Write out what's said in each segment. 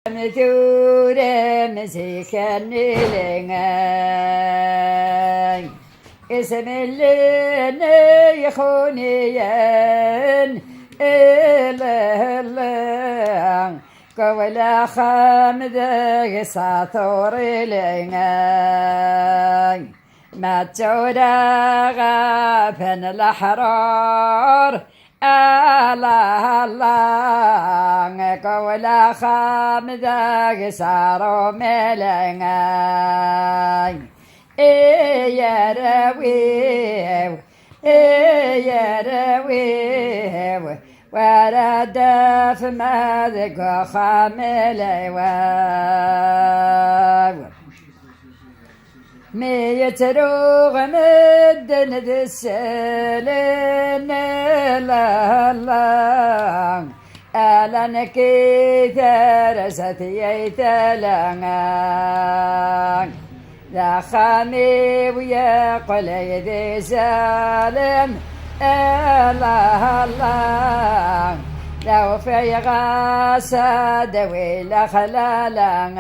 مثورة مسيكن لنغاي اسم اللي يخونيين إله قولا خامد ساطور لنغاي ما تورا غافن الأحرار الله الله قولا خامد سارو ملنغاي يا رويو يا رويو ورد فما ذكو خامل ميتروغ مدن ذي السلين الله ألان كثير ستيتلان ذا خامي ويقل ذي سالم الله الله لو في غاسد ولا خلالان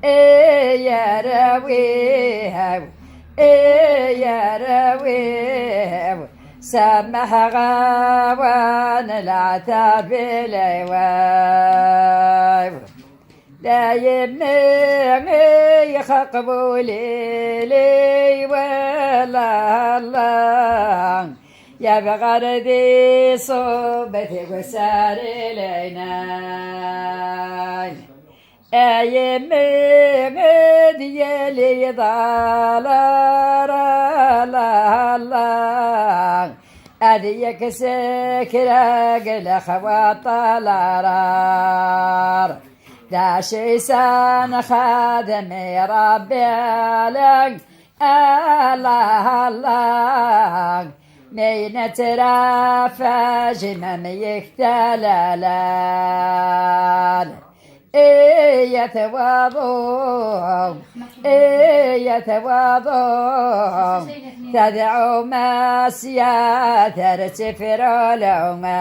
يا رويو يا رويو سمح غوان العتاب ليواو لا يمني يخقبولي لي ولا الله يا بغردي صوبتي وساري لينا أيمن ديالي ضلال الله أديك سكرة قل خوات الأرار داشي سان خادمي ربي لك الله الله مين ترافع جمم يختلال يتواضع يتواضع تدعو مسيا ترتفر لهما